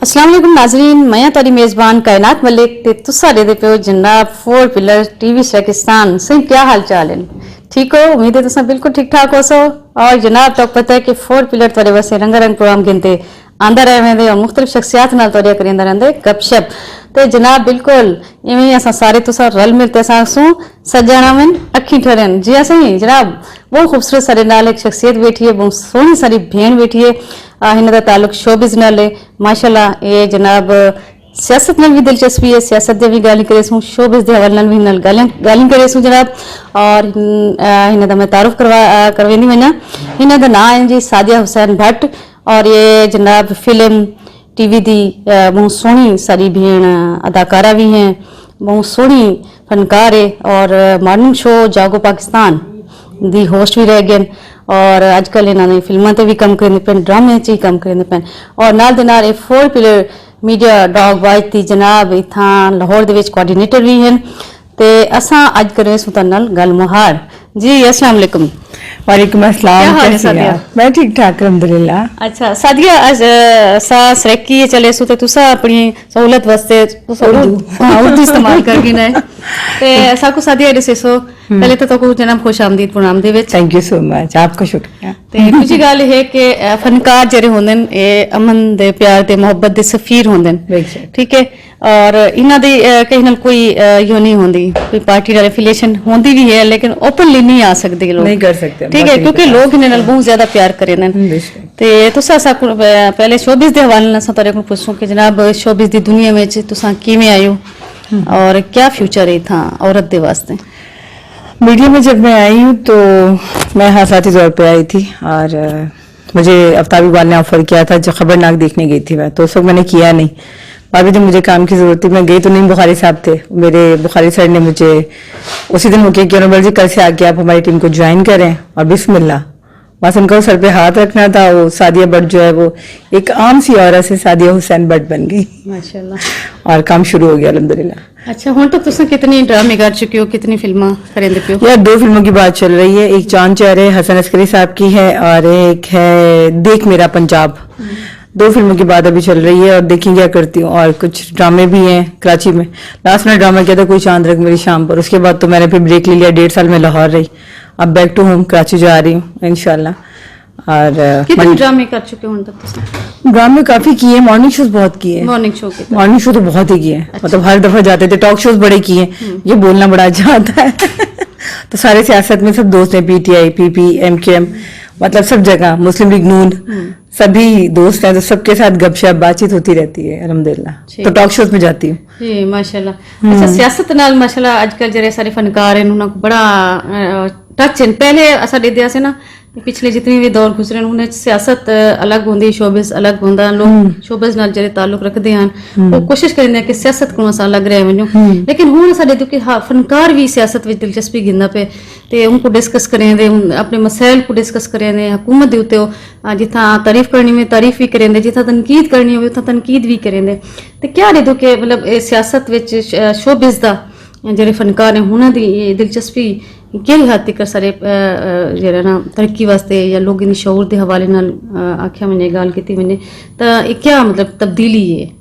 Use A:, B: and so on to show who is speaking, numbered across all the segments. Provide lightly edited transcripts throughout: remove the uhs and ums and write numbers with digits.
A: अस्सलाम वालेकुम नाजरीन, मैं तारी मेज़बान कायनात मलिक ते तुसा दे पे हो जनाब 4 पिलर टीवी पाकिस्तान से क्या हाल चाल है? ठीक हो? उम्मीद है तुसा बिल्कुल ठीक ठाक हो सो। और जनाब तो पता है कि 4 पिलर तोरे वैसे रंग प्रोग्राम गिनते आंदा रहे वेंदे और मुख्तलिफ शख्सियात नाल तोरे करिंदा रहंदे गपशप। ते जनाब बिल्कुल इवें असां सारे तुसा रल मिलते असां सु सजाना में अखी ठरन जी सही जनाब। बहुत खूबसूरत सारे नाल एक शख्सियत बैठी है, बहुत सोहनी सारी भेण बैठी है। हिन दा ताल्लुक शोबिज़ नाल है माशाल्लाह। ये जनाब सियासत नाल भी दिलचस्पी है, सियासत दे भी गाली करे सू, शोबिज़ दे हवाले नाल भी नाल गाली करे सू जनाब। और हिन दा मैं तारुफ करवेंदी वञा। हिन दा नाम है जी सादिया हुसैन भट्ट और ये जनाब फिल्म टीवी दी बहुत सोहनी सारी भेण अदाकारा भी हैं, बहुत सोहनी फनकार है और मॉर्निंग शो जागो पाकिस्तान दी होस्ट भी रह गए। और अजकल इन्होंने फिल्मों ते भी कम करेंदे पे, ड्रामे च ही कम करेंदे पे। और नाल दे नाल 4 पिलर मीडिया डॉग वाइज दी जनाब इत्थां लाहौर दे विच कोआर्डिनेटर भी हैं। ते असां अज करे सु तुहाडे नाल गल मुहार जी। अस्सलाम वालेकुम।
B: वालेकुम अस्सलाम।
A: क्या हाल है सादिया?
B: मैं ठीक ठाक अल्हम्दुलिल्लाह।
A: अच्छा सादिया, अज सा सरकी चले सु ते तुसा अपनी सहूलत वास्ते उर्दू इस्तेमाल करगी ना ते साकू सादिया दसे सो पहले तो को जनाब खुश आमदीद प्रोग्राम दे विच।
B: थैंक यू सो मच, आपका शुक्रिया।
A: ते दूजी गल है कि फनकार जेरे होंदे न ये अमन दे प्यार दे मोहब्बत दे सफीर होंदे न, ठीक है। और इन्हां दी कहीं नाल कोई यो नहीं होंदी, कोई पार्टी नाल एफिलिएशन होंदी भी है लेकिन ओपनली नहीं आ सकदे लोग,
B: नहीं कर सकते,
A: ठीक है, क्योंकि लोग इन्हां नाल बहुत ज्यादा प्यार करे न। ते तुसा सा पहले शोबिज़ दे हवाले नाल तारे को पूछूं कि जनाब शोबिज़ दी दुनिया में तुसा किवें आयो और क्या फ्यूचर है था औरत दे वास्ते?
B: मीडिया में जब मैं आई हूँ तो मैं हादसाती तौर पे आई थी और मुझे आफ्ताब इकबाल ने ऑफर किया था, जो खबरनाक देखने गई थी मैं, तो उस वक्त मैंने किया नहीं। बाद में जब मुझे काम की जरूरत थी मैं गई तो नहीं, बुखारी साहब थे मेरे, बुखारी सर ने मुझे उसी दिन होके कि अनुबर जी कल से आके आप हमारी टीम को ज्वाइन करें और बिस्मिल्लाह बस उनका सर पे हाथ रखना था। वो सादिया भट्ट जो है वो एक आम सी औरत से सादिया हुसैन भट्ट बन गई
A: माशाल्लाह
B: और काम शुरू हो गया अल्हम्दुलिल्लाह।
A: अच्छा हुन तक तुसा कितनी ड्रामे कर चुके हो, कितनी फिल्मां करेंदे पे हो?
B: यार 2 फिल्मों की बात चल रही है, एक चांद चेहरे हसन अस्करी साहब की है और एक है देख मेरा पंजाब। 2 फिल्मों की बात अभी चल रही है और देखी क्या करती हूँ। और कुछ ड्रामे भी हैं कराची में, लास्ट में ड्रामा किया था कोई चांद रख मेरी शाम पर, उसके बाद तो मैंने फिर ब्रेक ले लिया, 1.5 साल में लाहौर रही, अब बैक टू होम कराची जा रही हूँ इंशाल्लाह। और
A: कितने ड्रामे कर चुके हो हुन तक तुसा?
B: ड्रामे काफी किए, मॉर्निंग शोज बहुत किए, मॉर्निंग शो तो बहुत ही किए, मतलब हर दफा जाते थे, टॉक शोज बड़े किए, ये बोलना बड़ा अच्छा आता है तो सारे सियासत में सब दोस्त हैं, पीटीआई, पीपी, एमकेएम, मतलब सब जगह, मुस्लिम लीग नून, सभी दोस्त हैं, तो सबके साथ गपशप बातचीत होती रहती है अल्हम्दुलिल्लाह। तो टॉक शोज में जाती हूँ
A: जी माशाल्लाह। अच्छा सियासत नाल माशाल्लाह आजकल जरे सारे फनकार हैं उन्हां को बड़ा टच है। पहले असा देदे से ना पिछले जितने भी दौर गुजरे उन्हें सियासत अलग होंदी, शोबिज़ अलग होंदा, लोग शोबिज़ नाल जरे ताल्लुक रखते हैं, वो कोशिश करेंगे कि सियासत को असा अलग रहे वञो, लेकिन हुण साडे तो कि फनकार भी सियासत में दिलचस्पी गिंदा पे ते उनको डिस्कस करेंदे, अपने मसाइल को डिस्कस करेंदे, हुकूमत दे उत्ते जिथा तारीफ करनी में तारीफ भी करेंदे, जिथा तनकीद करनी हो उथा तनकीद भी करेंदे। ते क्या दे दो कि मतलब सियासत विच शोबिज़ दा जेरे फनकार ने हुणां दी दिलचस्पी केड़ी हद तक सारे जेह्ड़ा ना तरक्की वास्ते या लोगों दी शऊर दे हवाले नाल आख्या वञे गल कीती वञे तां क्या मतलब तब्दीली है?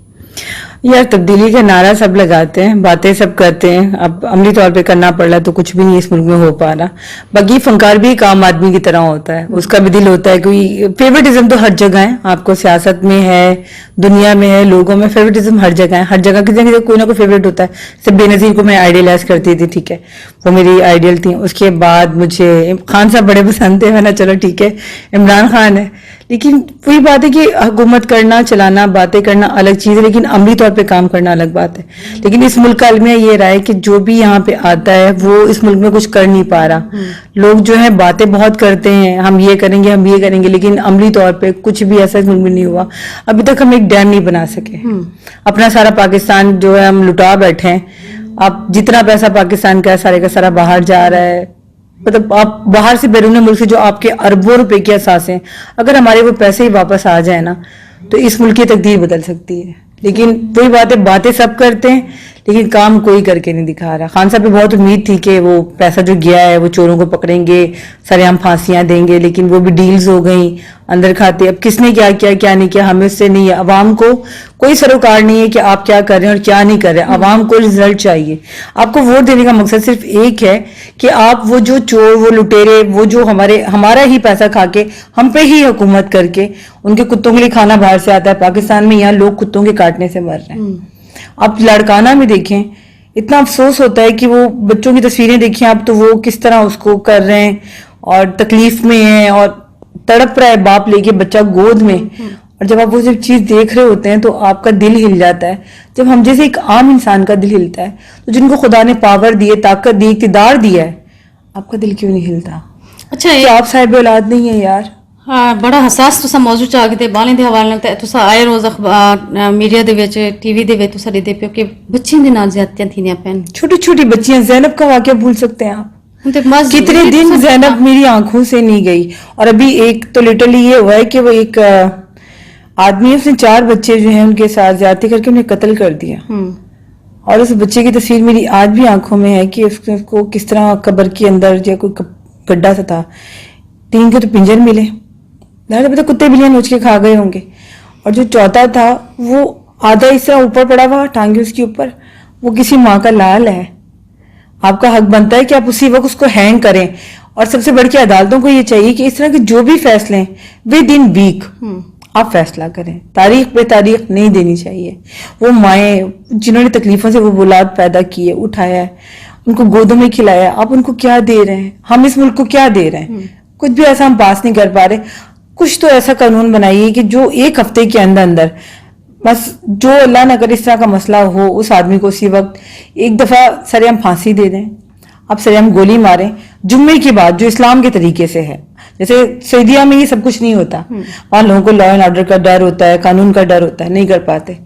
B: यार तब्दीली का नारा सब लगाते हैं, बातें सब करते हैं, अब अमली तौर पे करना पड़ रहा है तो कुछ भी नहीं इस मुल्क में हो पा रहा। बाकी फनकार भी एक आम आदमी की तरह होता है, उसका भी दिल होता है, कोई फेवरेटिज्म तो हर जगह है, आपको सियासत में है, दुनिया में है, लोगों में फेवरेटिज्म हर जगह है, हर जगह किसी कोई ना कोई फेवरेट होता है। सिर्फ बेनजीर को मैं आइडियलाइज करती थी, ठीक है, वो मेरी आइडियल थी। उसके बाद मुझे खान साहब बड़े पसंद थे, मैंने चलो ठीक है इमरान खान है, लेकिन वही बात है कि हुकूमत करना, चलाना, बातें करना अलग चीज है, लेकिन अमली तौर पे काम करना अलग बात है। लेकिन इस मुल्क का अलमिया ये रहा है कि जो भी यहाँ पे आता है वो इस मुल्क में कुछ कर नहीं पा रहा। लोग जो है बातें बहुत करते हैं, हम ये करेंगे, हम ये करेंगे, लेकिन अमली तौर पे कुछ भी ऐसा इस मुल्क में नहीं हुआ। अभी तक हम एक डैम नहीं बना सके, अपना सारा पाकिस्तान जो है हम लुटा बैठे हैं। अब जितना पैसा पाकिस्तान का है सारे का सारा बाहर जा रहा है, मतलब आप बाहर से बैरून मुल्क से जो आपके अरबों रुपए के असास हैं, अगर हमारे वो पैसे ही वापस आ जाए ना तो इस मुल्क की तकदीर बदल सकती है। लेकिन वही बात है, बातें सब करते हैं लेकिन काम कोई करके नहीं दिखा रहा। खान साहब पे बहुत उम्मीद थी कि वो पैसा जो गया है वो चोरों को पकड़ेंगे, सरेआम फांसियां देंगे, लेकिन वो भी डील्स हो गई अंदर खाते। अब किसने क्या किया क्या नहीं किया हमें उससे नहीं है। अवाम को कोई सरोकार नहीं है कि आप क्या कर रहे हैं और क्या नहीं कर रहे हैं। अवाम को रिजल्ट चाहिए। आपको वोट देने का मकसद सिर्फ एक है कि आप वो जो चोर, वो लुटेरे, वो जो हमारा ही पैसा खा के हम पे ही हुकूमत करके, उनके कुत्तों के लिए खाना बाहर से आता है। पाकिस्तान में यहाँ लोग कुत्तों के काटने से मर रहे हैं। आप लड़काना में देखें, इतना अफसोस होता है कि वो बच्चों की तस्वीरें देखिए आप, तो वो किस तरह उसको कर रहे हैं और तकलीफ में है और तड़प रहा है बाप लेके बच्चा गोद में। और जब आप वो जब चीज देख रहे होते हैं तो आपका दिल हिल जाता है। जब हम जैसे एक आम इंसान का दिल हिलता है, तो जिनको खुदा ने पावर दी है, ताकत दी, इक़्तिदार दिया है, आपका दिल क्यों नहीं हिलता?
A: अच्छा
B: कि आप साहिब औलाद नहीं है यार।
A: हाँ, बड़ा हसास तुसा मौजू चा के बालें दे हवाले नाल ते तुसा आए रोज अखबार मीडिया दे विच टीवी दे विच तुसा दे पियो कि बच्चियां दे नाल ज्यादतियां थींदियां पैन।
B: छोटी छोटी बच्चियां, जैनब का वाकया भूल सकते हैं आप? कितने दिन जैनब मेरी आंखों से नहीं गई। और अभी एक तो लिटरली ये हुआ है कि वो एक आदमी, उसने 4 बच्चे जो हैं उनके साथ ज्यादती करके उन्हें कत्ल कर दिया। और उस बच्चे की तस्वीर मेरी आज भी आंखों में है कि उसको किस तरह कब्र के अंदर या कोई गड्ढा सा था, 3 के तो पिंजर मिले, पता कुत्ते बिल्लियां नोच के खा गए होंगे। और जो चौथा था वो आधा हिस्सा ऊपर पड़ा हुआ, टांगे उसके ऊपर, वो किसी माँ का लाल है। आपका हक बनता है कि आप उसी वक्त उसको हैंग करें। और सबसे बढ़ के अदालतों को ये चाहिए कि इस तरह के जो भी फैसले हैं विद इन वीक आप फैसला करें। तारीख पे तारीख नहीं देनी चाहिए। वो माएँ जिन्होंने तकलीफों से वो औलाद पैदा की है, उठाया है, उनको गोदों में खिलाया, आप उनको क्या दे रहे हैं? हम इस मुल्क को क्या दे रहे हैं? कुछ भी ऐसा हम पास नहीं कर पा रहे। कुछ तो ऐसा कानून बनाइए कि जो 1 हफ्ते के अंदर अंदर, बस जो अल्लाह ना करे इस तरह का मसला हो, उस आदमी को उसी वक्त एक दफा सरेआम फांसी दे दें, आप सरेआम गोली मारें जुम्मे की बात, जो इस्लाम के तरीके से है। जैसे सऊदीया में ये सब कुछ नहीं होता, वहां लोगों को लॉ एंड ऑर्डर का डर होता है, कानून का डर होता है, नहीं कर पाते।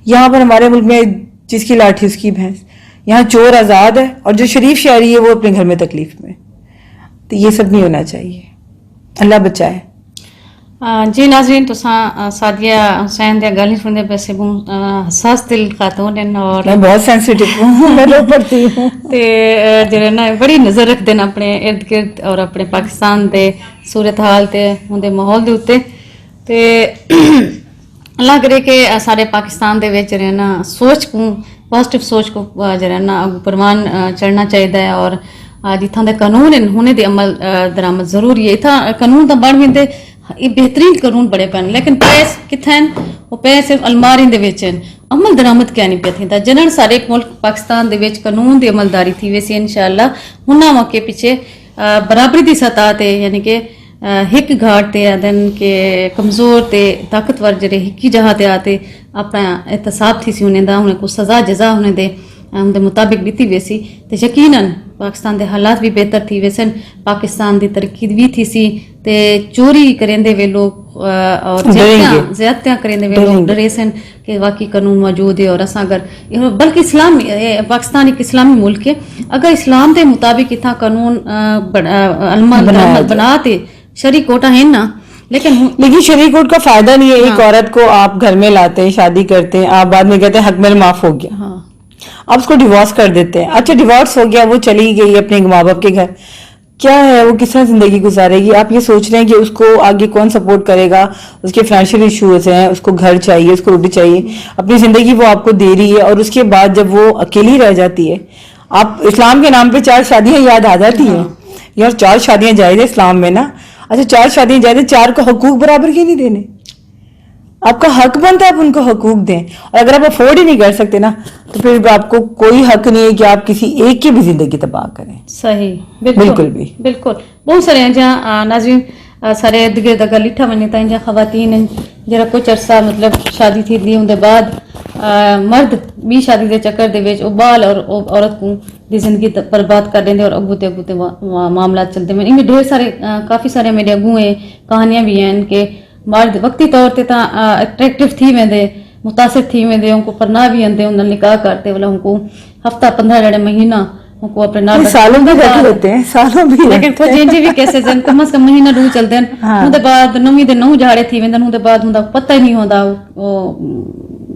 B: यहाँ पर हमारे मुल्क में जिसकी लाठी उसकी भैंस, यहाँ चोर आजाद है और जो शरीफ शहरी है वो अपने घर में तकलीफ में। तो ये सब नहीं होना चाहिए। अल्लाह बचाए।
A: जी नाज़रीन, तुसा सादिया हुसैन दे गल सुनदे पैसे हसास दिल खातून हैं और
B: मैं बहुत सेंसिटिव हूं, मैं रो पड़ती हूं।
A: ते जेह्ड़े ना बड़ी नज़र रखदे न अपने इर्द गिर्द और अपने पाकिस्तान दे सूरत हाल ते उंदे माहौल दे उत्ते। ते अल्लाह करे कि सारे पाकिस्तान दे विच जेह्ड़े ना सोच को, पॉजिटिव सोच को जेह्ड़ा ना परवान चढ़ना चाहिए। और जित्थां दे कानून हैं उ'नें दे अमल दरामद जरूरी है। इत्थां कानून तां बन विंदे, ये बेहतरीन कानून बड़े पैन, लेकिन पैस कित्थे न? वो पैस सिर्फ अलमारी दे विच न, अमल दरामद क्या नहीं पिया थींदा। जनरल सारे मुल्क पाकिस्तान दे विच कानून दी अमलदारी थी वैसी इंशाअल्लाह हुन्ना मौके पिछे बराबरी दी सतह ते, यानी कि हिक घाट ते आदन के कमजोर ते ताकतवर जेह्ड़े हिक्की जगह ते आते अपना एहतसाब थी सी उन्हें दा, उन्हें को सजा जजा उन्हें दे उनके मुताबिक बीती वैसी। तो यकीनन पाकिस्तान के हालात भी बेहतर थी वैसन, पाकिस्तान की तरक्की भी थी सी। ते चोरी करेंदे वे लोग और ज्यादतियां करेंदे वे लोग डरे सन कि वाकई कानून मौजूद है। और असा अगर बल्कि इस्लाम, पाकिस्तान एक इस्लामी मुल्क है, अगर इस्लाम के मुताबिक इतना कानून बनाते शरी कोटा है ना,
B: लेकिन शरीक कोर्ट का फायदा नहीं है। एक औरत को आप घर में लाते हैं, शादी करते हैं, आप बाद में कहते हैं हक मेल माफ हो गया। हाँ। आप उसको डिवोर्स कर देते हैं। अच्छा डिवोर्स हो गया, वो चली गई अपने माँ बाप के घर, क्या है वो किस तरह जिंदगी गुजारेगी? आप ये सोच रहे हैं कि उसको आगे कौन सपोर्ट करेगा? उसके फाइनेंशियल इश्यूज हैं, उसको घर चाहिए, उसको रोटी चाहिए, अपनी जिंदगी वो आपको दे रही है। और उसके बाद जब वो अकेली रह जाती है, आप इस्लाम के नाम पे 4 शादियां याद आ जाती हैं। यार 4 शादियां जायज है इस्लाम में ना। अच्छा 4 शादियां जायज है, 4 को हकूक बराबर के नहीं देने? आपका हक बनता है आप उनको हकूक दें। और अगर आप अफोर्ड ही नहीं कर सकते ना, तो फिर आपको कोई हक नहीं है कि आप किसी एक की भी जिंदगी तबाह करें।
A: सही,
B: बिल्कुल भी
A: बिल्कुल। बहुत सारे जहाँ नाज़रीन सारे इर्द गिर्द अगर लिठा वने तां जहाँ खवातीन जरा कुछ अरसा मतलब शादी थी दी उनके बाद मर्द भी शादी के चक्कर दे विच बाल और औरत को दी जिंदगी बर्बाद कर देंगे और अगूते अगूते मामला चलते हैं। इनमें ढेर सारे काफ़ी सारे मेरे अगू कहानियां भी हैं कि मर्द वक्ती तौर ते तां अट्रैक्टिव थी वेंदे, मुतासिर थी वेंदे, उनको परना भी आंदे, उन्हें निकाह करते वाला उनको हफ्ता 15 जड़े महीना उनको अपने नाल
B: सालों भी बैठे होते हैं, सालों भी,
A: लेकिन कुछ जिंजी भी कैसे जन कम से कम महीना रू चलते हैं। हाँ। उनके बाद नवीं दे नौ झाड़े थी वेंदे, उनके बाद उनका पता ही नहीं होता वो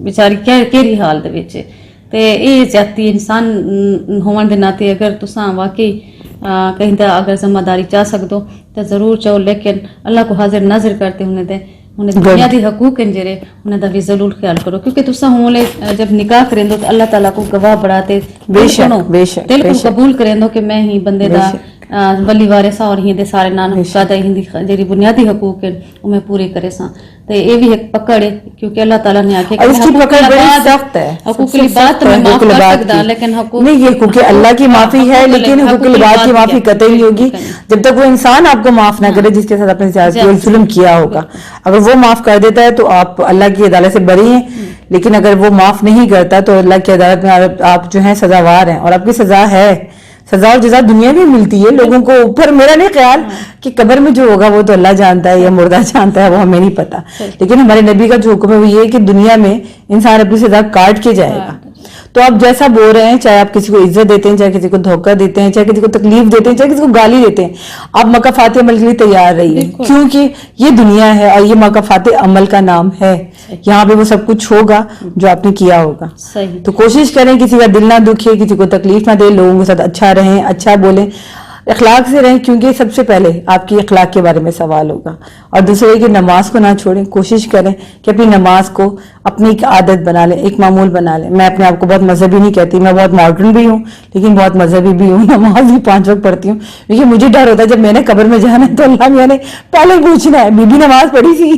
A: बेचारी केरी हाल दे विच। تے یہ زیادتی انسان ہون دے ناتے اگر تساں واقعی کہیں تے اگر ذمہ داری چاہ سکدو تے ضرور چاہو، لیکن اللہ کو حاضر ناظر کرتے انہیں بنیادی حقوق ہیں جڑے انہیں دا بھی ضرور خیال کرو، کیونکہ تساں ہوں جب نکاح کریں دو تو اللہ تعالیٰ کو گواہ بڑھاتے دل کو قبول کریں دو کہ میں ہی بندے دا ولی وارث اور ہی دے سارے نان سادہ ہی جڑی بنیادی حقوق ہیں وہ میں پورے کرے ساں. تو یہ بھی ایک پکڑ ہے کیونکہ اللہ تعالیٰ نے آخیا کہ
B: اس کی پکڑ بڑی سخت ہے.
A: حقوق العباد تو میں معاف کر سکتا لیکن حقوق
B: نہیں، یہ حقوق اللہ کی معافی ہے لیکن حقوق العباد کی معافی قطعی نہیں ہوگی جب تک وہ انسان آپ کو معاف نہ کرے جس کے ساتھ اپنے ظلم کیا ہوگا. اگر وہ معاف کر دیتا ہے تو آپ اللہ کی عدالت سے بری ہیں، لیکن اگر وہ معاف نہیں کرتا تو اللہ کی عدالت میں آپ جو ہیں سزاوار ہیں، اور آپ کی سزا ہے. سزا اور جزا دنیا میں ملتی ہے لوگوں کو اوپر. میرا نہیں خیال کہ قبر میں جو ہوگا وہ تو اللہ جانتا ہے یا مردہ جانتا ہے، وہ ہمیں نہیں پتا، لیکن ہمارے نبی کا جو حکم ہے وہ یہ ہے کہ دنیا میں انسان اپنی سزا کاٹ کے جائے گا. تو آپ جیسا بول رہے ہیں، چاہے آپ کسی کو عزت دیتے ہیں، چاہے کسی کو دھوکہ دیتے ہیں، چاہے کسی کو تکلیف دیتے ہیں، چاہے کسی کو گالی دیتے ہیں، آپ مکافات عمل کے لیے تیار رہیے، کیونکہ یہ دنیا ہے اور یہ مکافات عمل کا نام ہے. یہاں پہ وہ سب کچھ ہوگا جو آپ نے کیا ہوگا. تو کوشش کریں کسی کا دل نہ دکھے، کسی کو تکلیف نہ دے، لوگوں کے ساتھ اچھا رہیں، اچھا بولیں، اخلاق سے رہیں، کیونکہ سب سے پہلے آپ کی اخلاق کے بارے میں سوال ہوگا. اور دوسرے کہ نماز کو نہ چھوڑیں، کوشش کریں کہ اپنی نماز کو اپنی ایک عادت بنا لیں، ایک معمول بنا لیں. میں اپنے آپ کو بہت مذہبی نہیں کہتی، میں بہت ماڈرن بھی ہوں لیکن بہت مذہبی بھی ہوں. نماز بھی 5 وقت پڑھتی ہوں کیونکہ مجھے ڈر ہوتا ہے جب میں نے قبر میں جانا ہے تو اللہ میاں نے پہلے پوچھنا ہے بی بی نماز پڑھی تھی.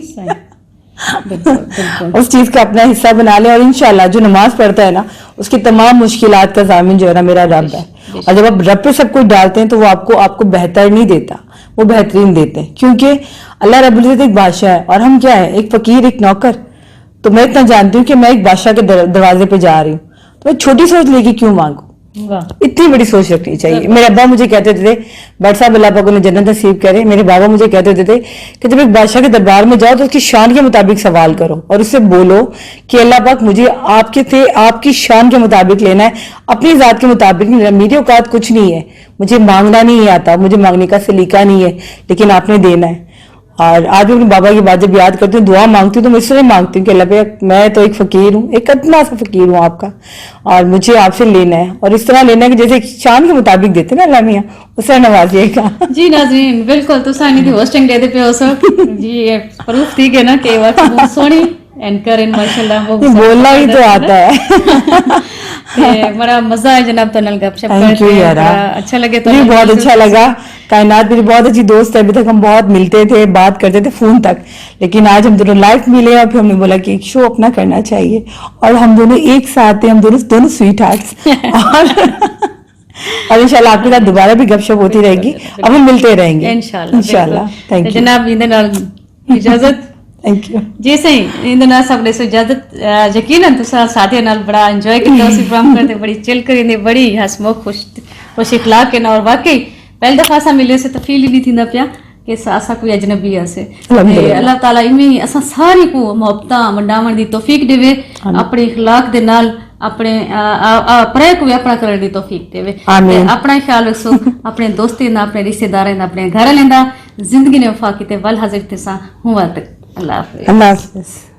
B: اس چیز کا اپنا حصہ بنا لیں. اور انشاءاللہ جو نماز پڑھتا ہے نا اس کی تمام مشکلات کا ضامن جو ہے نا میرا رب ہے. اور جب آپ رب پہ سب کچھ ڈالتے ہیں تو وہ آپ کو بہتر نہیں دیتا، وہ بہترین دیتے ہیں، کیونکہ اللہ رب العزت ایک بادشاہ ہے اور ہم کیا ہے، ایک فقیر، ایک نوکر. تو میں اتنا جانتی ہوں کہ میں ایک بادشاہ کے دروازے پہ جا رہی ہوں تو میں چھوٹی سوچ لے کے کیوں مانگوں، اتنی بڑی سوچ رکھنی چاہیے. میرے ابا مجھے کہتے تھے، بٹ صاحب اللہ پاک انہیں جنت نصیب کرے، میرے بابا مجھے کہتے تھے کہ جب ایک بادشاہ کے دربار میں جاؤ تو اس کی شان کے مطابق سوال کرو اور اس سے بولو کہ اللہ پاک مجھے آپ کی شان کے مطابق لینا ہے، اپنی ذات کے مطابق نہیں لینا. میری اوقات کچھ نہیں ہے، مجھے مانگنا نہیں آتا، مجھے مانگنے کا سلیقہ نہیں ہے، لیکن آپ نے دینا ہے. اور آج بھی اپنے بابا کی بات جب یاد کرتی ہوں، دعا مانگتی ہوں تو میں اس طرح مانگتی ہوں کہ اللہ پاک میں تو ایک فقیر ہوں، ایک اتنا سا فقیر ہوں آپ کا، اور مجھے آپ سے لینا ہے اور اس طرح لینا ہے کہ جیسے شان کے مطابق دیتے نا اللہ میاں، اس طرح نوازیے گا.
A: جی ناظرین بالکل تو سانی دی ہوسٹنگ دے دے پہ ہو سب جی یہ پروف تھی کہ نا کہ وقت بہت سونی اینکر ان ماشاءاللہ وہ
B: بولنا ہی تو آتا ہے.
A: بڑا مزہ ہے جناب تو نل گپ شپ کرتے، اچھا لگے تو
B: بہت اچھا لگا. کائنات میری بہت اچھی دوست ہے، ابھی تک ہم بہت ملتے تھے، بات کرتے تھے فون تک، لیکن آج ہم دونوں لائف ملے اور پھر ہم نے بولا کہ ایک شو اپنا کرنا چاہیے اور ہم دونوں ایک ساتھ ہیں، ہم دونوں سویٹ ہارٹس. اور انشاءاللہ آپ کے ساتھ دوبارہ بھی گپ شپ ہوتی رہے گی، اب ہم ملتے رہیں گے انشاءاللہ. تھینک یو
A: جناب اجازت.
B: تھینک یو
A: جی صحیح ان سب نے اجازت. یقیناً تو ساتھی نال بڑا انجوائے کرتے اسی پروگرام کرتے، بڑی چل کری، بڑی ہس مکھ خوش اخلاق کے نا. اور واقعی پہلے دفعہ اسا ملے سے تو فیل ہی نہیں تھیندا پیا کہ اسا کوئی اجنبی ہسے. اللہ تعالیٰ ایویں اسا ساری کو محبتاں ونڈاون دی توفیق دے، اپنے اخلاق دے نال اپنے پرے کو بھی اپنا کرنے دی توفیق دے. اپنا خیال رکھو، اپنے دوستی دا، اپنے رشتے داراں دا، اپنے گھر والے دا، زندگی نے وفا کیتے ول حاضر تے سا ہوں. اللہ حافظ.
B: اللہ حافظ.